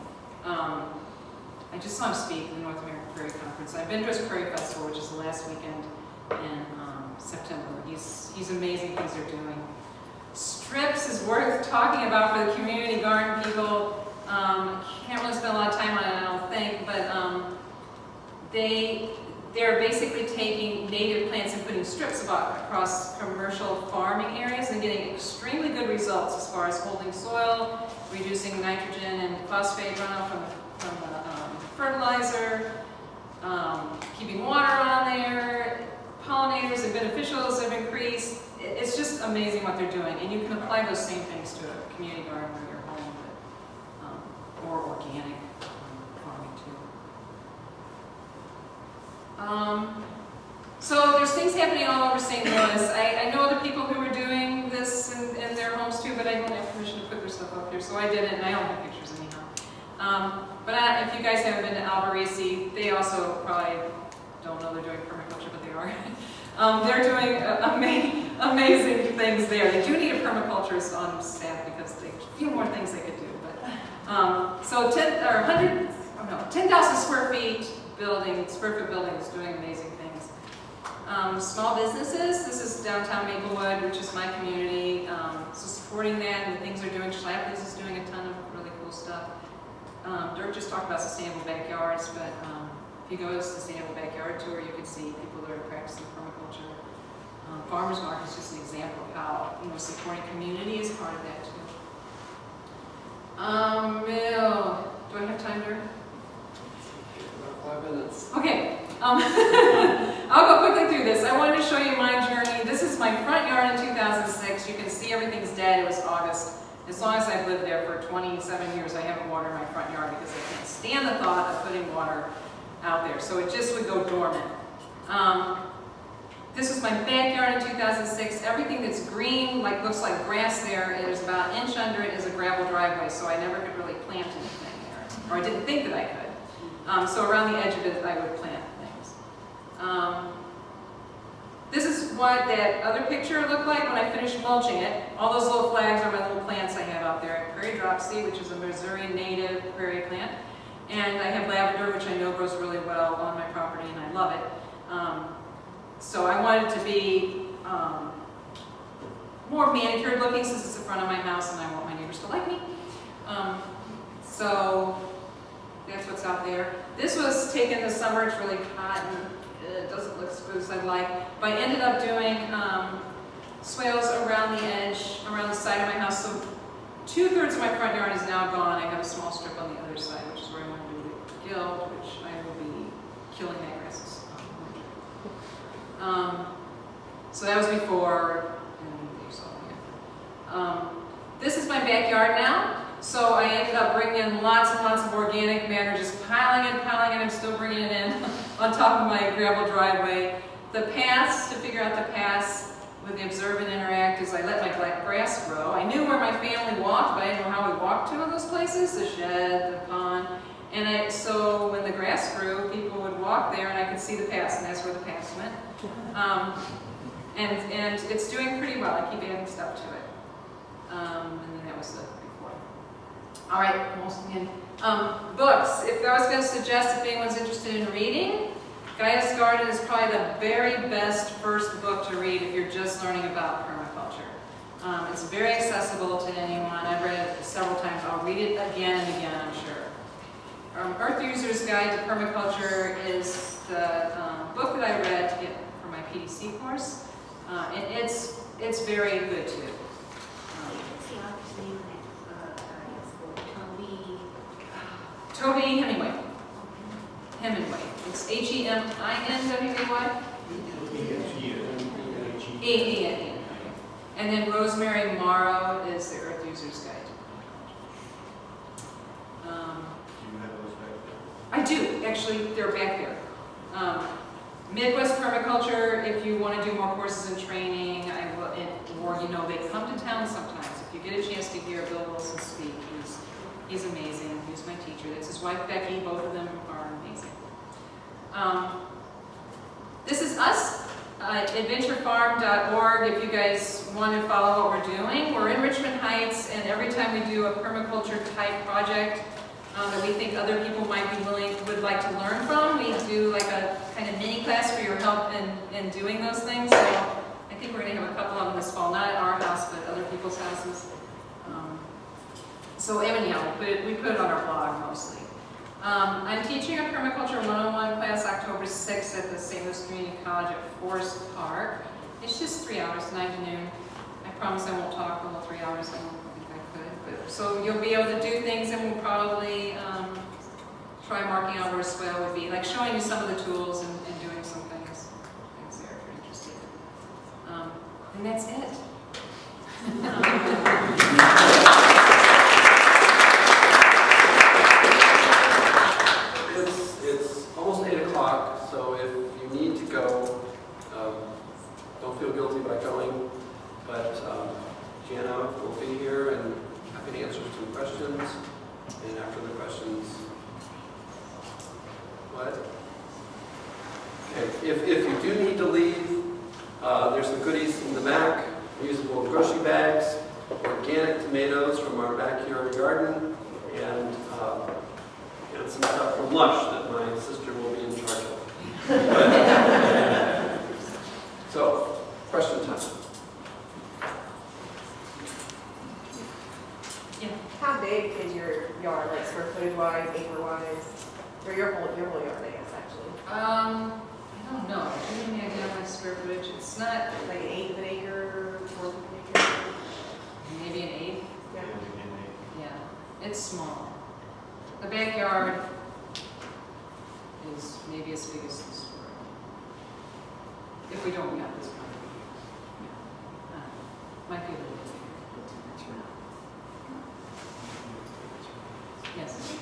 I just saw him speak in the North American Prairie Conference. I've been to his Prairie Festival, which is the last weekend in September. He's amazing things they're doing. Strips is worth talking about for the community garden people. Can't really spend a lot of time on it, I don't think, but they're basically taking native plants and putting strips across commercial farming areas and getting extremely good results as far as holding soil, reducing nitrogen and phosphate runoff from the fertilizer, keeping water on there, pollinators and beneficials have increased. It's just amazing what they're doing, and you can apply those same things to community garden or your home, but, or organic farming too. So there's things happening all over St. Louis. I know other people who are doing this in their homes too, but I don't have permission to put their stuff up here, so I didn't, and I don't have pictures anyhow. If you guys haven't been to Alberici, they also probably don't know they're doing permaculture, but they are. They're doing amazing things there. They do need a permaculturist on staff because they a few more things they could do. But so 10,000 square foot building is doing amazing things. Small businesses. This is downtown Maplewood, which is my community. So supporting that and the things they're doing. Schlafly's is doing a ton of really cool stuff. Dirk just talked about sustainable backyards, but if you go to a sustainable backyard tour, you can see people that are practicing permaculture. Farmers Market is just an example of how supporting community is part of that too. Do I have time, Dirk? About 5 minutes. Okay. I'll go quickly through this. I wanted to show you my journey. This is my front yard in 2006. You can see everything's dead. It was August. As long as I've lived there for 27 years, I haven't watered my front yard because I can't stand the thought of putting water out there. So it just would go dormant. This was my backyard in 2006. Everything that's green, looks like grass there, is about an inch under it is a gravel driveway, so I never could really plant anything there. Or I didn't think that I could. So around the edge of it, I would plant things. This is what that other picture looked like when I finished mulching it. All those little flags are my little plants I have out there. Prairie dropsy, which is a Missouri native prairie plant. And I have lavender, which I know grows really well on my property, and I love it. So I wanted to be more manicured looking since it's the front of my house and I want my neighbors to like me. So that's what's out there. This was taken this summer. It's really hot and it doesn't look as good as I'd like. But I ended up doing swales around the edge, around the side of my house. So 2/3 of my front yard is now gone. I have a small strip on the other side, which is where I want to do the gill, which I will be killing that grass. So that was before, and there's all here. This is my backyard now. So I ended up bringing in lots and lots of organic matter, just piling it. I'm still bringing it in on top of my gravel driveway. The paths, to figure out the paths with the Observe and Interact, is I let my grass grow. I knew where my family walked, but I didn't know how we walked to those places, the shed, the pond. And so when the grass grew, people would walk there and I could see the paths, and that's where the paths went. And it's doing pretty well. I keep adding stuff to it. And then that was the before. All right, almost again. Books. If I was going to suggest if anyone's interested in reading, Gaia's Garden is probably the very best first book to read if you're just learning about permaculture. It's very accessible to anyone. I've read it several times. I'll read it again and again, I'm sure. Earth User's Guide to Permaculture is the book that I read to get for my PDC course. And it's very good too. What's the author's name of that? Toby Hemingway. Hemingway. It's H-E-M-I-N-W-A-Y? E-E-N. And then Rosemary Morrow is the Earth User's Guide. I do, actually, they're back there. Midwest Permaculture, if you want to do more courses and training, or they come to town sometimes. If you get a chance to hear Bill Wilson speak, he's amazing. He's my teacher. That's his wife, Becky. Both of them are amazing. This is us, adventurefarm.org. If you guys want to follow what we're doing, we're in Richmond Heights, and every time we do a permaculture type project, that we think other people would like to learn from. We do like a kind of mini class for your help in doing those things. So I think we're going to have a couple of them this fall, not at our house, but other people's houses. So anyhow, we put it on our blog mostly. I'm teaching a permaculture 101 class October 6th at the St. Louis Community College at Forest Park. It's just 3 hours, 9 to noon. I promise I won't talk the whole 3 hours. I don't think I could. But, so you'll be able to do things, and we'll probably try marking out where a swale would be, like showing you some of the tools and doing some things there if you're interested. And that's it. if you do need to leave, there's some goodies in the back, reusable grocery bags, organic tomatoes from our backyard garden, and some stuff from lunch that my sister will be in charge of. So, question time. How big is your yard, like square footage wise, acre wise? Or your whole yard, I guess, actually? I don't know. Do you have any idea of my square footage? It's not Like an eighth of an acre, fourth of an acre? maybe an eighth. Yeah. Yeah, it's small. The backyard is maybe as big as this room. If we don't count this property. Might be a little bit bigger. Yes.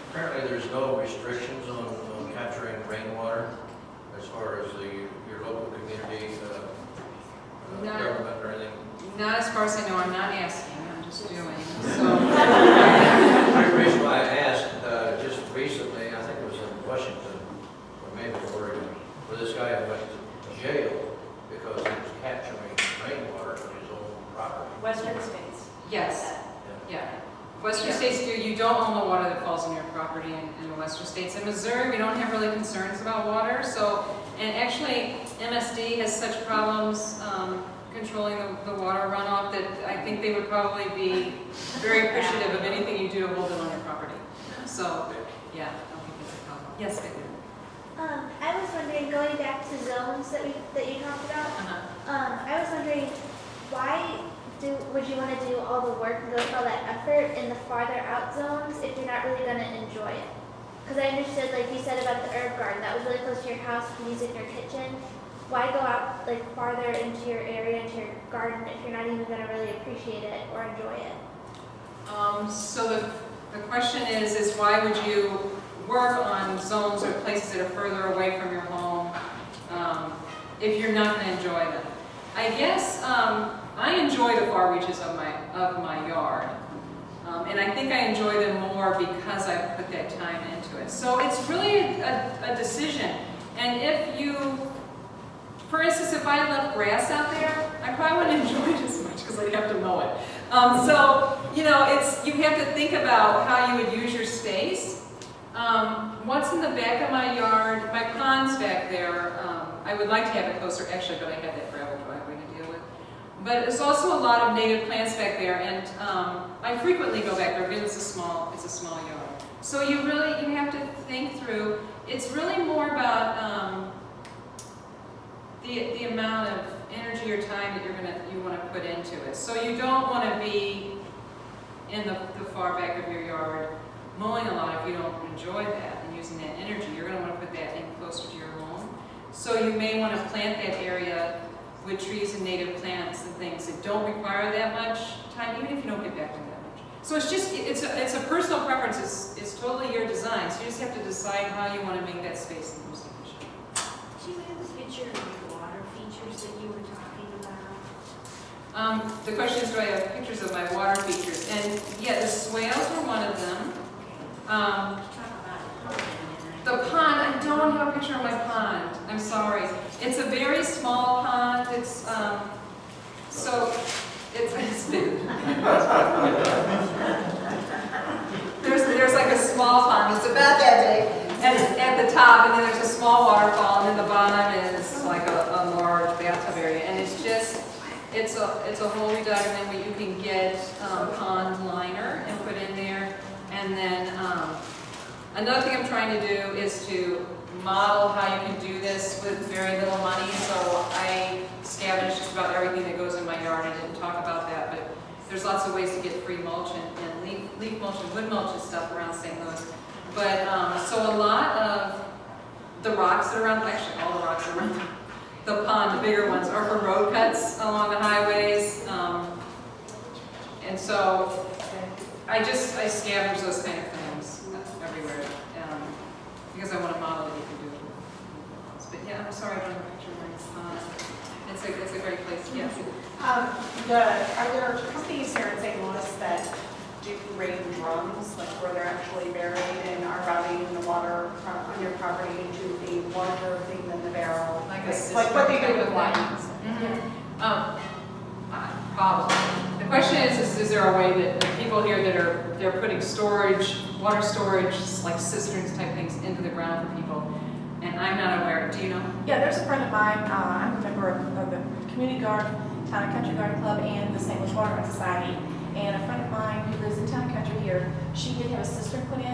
Apparently, there's no restrictions on capturing rainwater as far as your local community, No. government or anything. Not as far as I know. I'm not asking. I'm just doing. So. The reason why I asked, just recently, I think it was in Washington, or maybe Oregon, where this guy went to jail because he was capturing rainwater on his own property. Western states. Yes. Yeah. Western states do. You don't own the water that falls on your property in the western states. In Missouri, we don't have really concerns about water. So, and actually, MSD has such problems controlling the water runoff that I think they would probably be very appreciative of anything you do to hold it on your property. So, yeah, I don't think that's a problem. Yes, Victor. I was wondering, going back to zones that you talked about, I was wondering why would you want to do all the work and go through all that effort in the farther out zones if you're not really going to enjoy it? Because I understood, like you said about the herb garden, that was really close to your house, you can use it in your kitchen. Why go out like farther into your area, into your garden, if you're not even going to really appreciate it or enjoy it? So the question is why would you work on zones or places that are further away from your home if you're not going to enjoy them? I guess I enjoy the far reaches of my yard, and I think I enjoy them more because I put that time into it. So it's really a decision. And if you, for instance, if I left grass out there, I probably wouldn't enjoy it as much because I'd have to mow it. So you know, you have to think about how you would use your space. What's in the back of my yard? My pond's back there. I would like to have it closer, actually, but I have that gravel driveway to deal with. But there's also a lot of native plants back there, and I frequently go back there because it's a small yard. So you have to think through. It's really more about the amount of energy or time that you want to put into it. So you don't want to be in the far back of your yard mowing a lot if you don't enjoy that and using that energy. You're going to want to put that in closer to your home. So you may want to plant that area with trees and native plants and things that don't require that much time, even if you don't get back to that much. So it's a personal preference. It's totally your design. So you just have to decide how you want to make that space the most efficient. Do you have a picture of your water features that you were talking about? The question is, do I have pictures of my water features? And yeah, the swales are one of them. Talk about it. The pond, I don't have a picture of my pond. I'm sorry. It's a very small pond. It's big. There's like a small pond. It's about that big. And at the top, and then there's a small waterfall, and then the bottom is like a large bathtub area. And it's just, it's a hole we dug, and then you can get pond liner and put in there. And then another thing I'm trying to do is to model how you can do this with very little money. So I scavenged just about everything that goes in my yard. I didn't talk about that, but there's lots of ways to get free mulch and leaf mulch and wood mulch and stuff around St. Louis. But so a lot of the rocks that are around, actually all the rocks around the pond, the bigger ones, are for road cuts along the highways. And so I scavenge those kind of things everywhere because I want to model that you can do it. But yeah, I'm sorry I don't have a picture of my pond. It's a great place. Yes. Are there companies here in St. Louis that do rain drums, like where they're actually buried and are routing the water on your property into a larger thing than the barrel this is Like what they do type with of wine. thing. Probably. The question is there a way that the people here that they're putting storage, water storage, like cisterns type things into the ground for people? And I'm not aware, do you know? Yeah, there's a friend of mine, I'm a member of the Community Garden, Town and Country Garden Club, and the St. Louis Water Run Society. And a friend of mine who lives in Town and Country here, she did have a cistern put in,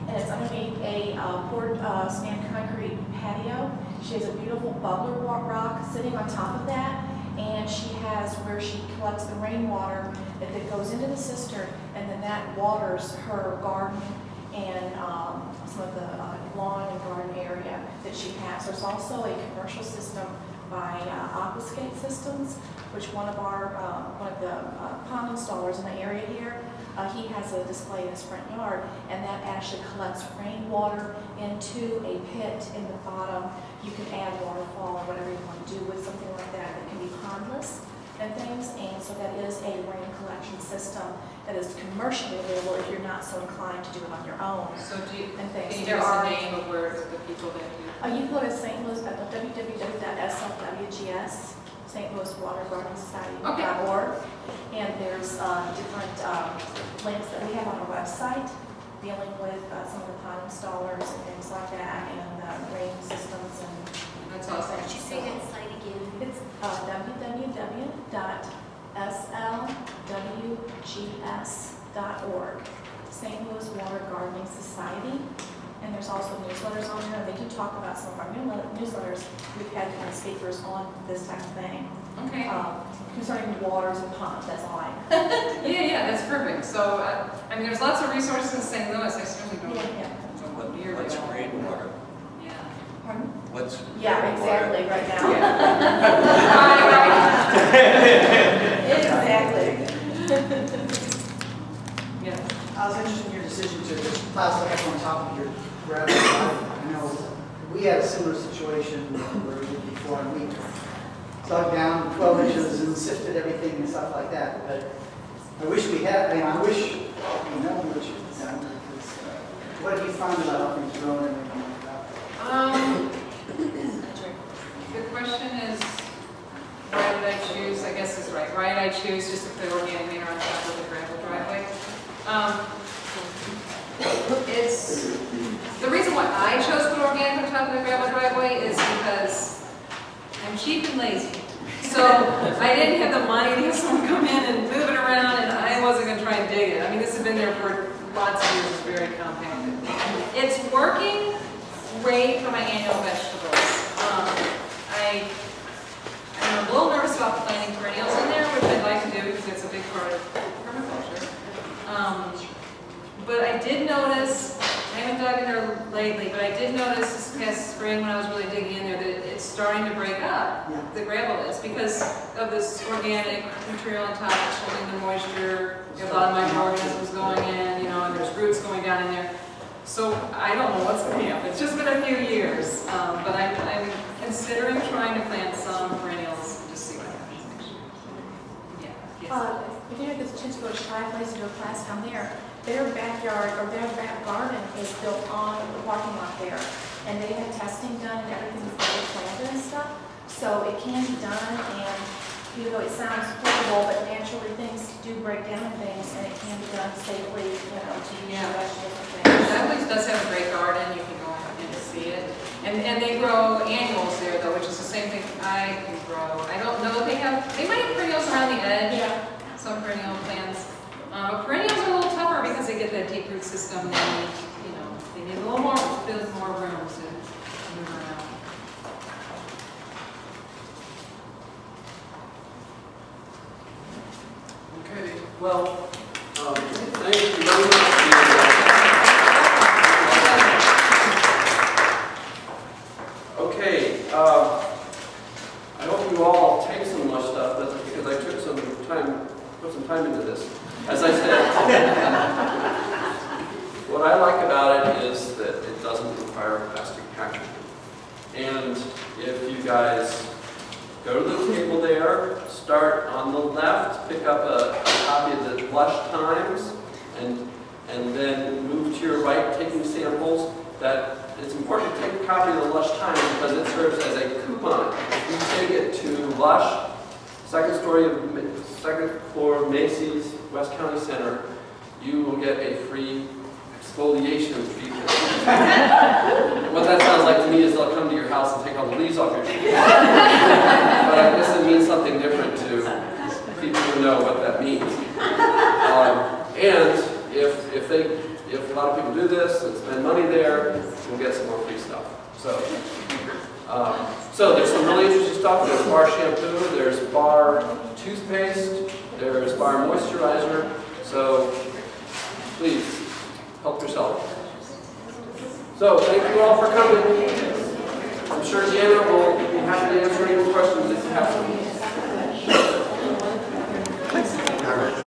and it's underneath a poured sand concrete patio. She has a beautiful bubbler rock sitting on top of that, and she has where she collects the rainwater that goes into the cistern, and then that waters her garden and some of the lawn and garden area that she has. There's also a commercial system by Aquascape Systems, which one of the pond installers in the area here, he has a display in his front yard, and that actually collects rainwater into a pit in the bottom. You can add waterfall or whatever you want to do with something like that that can be pondless and things, and so that is a rain collection system that is commercially available if you're not so inclined to do it on your own. So do you, And things. can you There give us are- a name of where the people that do? You can go to St. Louis, www.slwgs, St. Louis Water Garden Society.org, and there's different links that we have on our website dealing with some of the pond installers and things like that, and rain systems and. That's awesome. Did you say that site again? It's www.slwgs.org, St. Louis Water Gardening Society. And there's also newsletters on there. They do talk about some of our newsletters. We've had kind of speakers on this type of thing, Okay. concerning waters and ponds, that's all I. Yeah, that's perfect. So, I mean, there's lots of resources in St. Louis. I certainly don't know Yeah. what year What's they are. rainwater? Yeah. Pardon? What's Yeah, rainwater? exactly, right now. Exactly. Yeah. I was interested in your decision to just plaster up on top of your gravel driveway. I know we had a similar situation where we did before, and we dug down 12 inches and sifted everything and stuff like that. But I wish we had, I wish we know what you know, because what have you found about how things grow and everything like that? The question is, why did I choose, I guess it's right, why did I choose just to put organic matter on top of the gravel driveway? It's, the reason why I chose to put organic on top of the gravel driveway is because I'm cheap and lazy. So I didn't have the money to have someone come in and move it around, and I wasn't gonna try and dig it. I mean, this has been there for lots of years, it's very compacted. It's working great for my annual vegetables. I'm a little nervous about planting perennials in there, which I'd like to do because it's a big part of permaculture. But I did notice, I haven't dug in there lately, but I did notice this past spring when I was really digging in there that it's starting to break up, Yeah. the gravel is, because of this organic material on top that's holding the moisture. There's a lot of microorganisms going in, and there's roots going down in there. So I don't know what's going to happen. It's just been a few years, but I'm considering trying to plant some perennials and just see what happens next year. Yeah. Yes. If you have this chance to go to Shy Place and do a class down there, their backyard or their back garden is built on the parking lot there. And they had testing done and everything before they planted and stuff. So it can be done, and even though it sounds horrible, but naturally things do break down and things, and it can be done safely, to use your vegetables and things. That place does have a great garden, you can go in and see it. And they grow annuals there though, which is the same thing I can grow. I don't know if they might have perennials around the edge, Yeah. some perennial plants. But perennials are a little tougher because they get that deep root system, they need, they need a little more, build more room to move around. Okay, well, thank you very much. Okay, I hope you all take some more stuff, that's because I took some time, put some time into this. As I said, what I like about it is that it doesn't require plastic packaging. And if you guys go to the table there, start on the left, pick up a copy of the Lush Times, and then move to your right, taking samples. That it's important to take copy of the Lush Times because it serves as a coupon. If you take it to Lush, second floor Macy's, West County Center, you will get a free exfoliation treatment. What that sounds like to me is they'll come to your house and take all the leaves off your trees. But I guess it means something different to people who know what that means. And if a lot of people do this and spend money there, we'll get some more free stuff. So there's some really interesting stuff. There's bar shampoo, there's bar toothpaste, there's bar moisturizer. So please help yourself. So thank you all for coming. I'm sure Deanna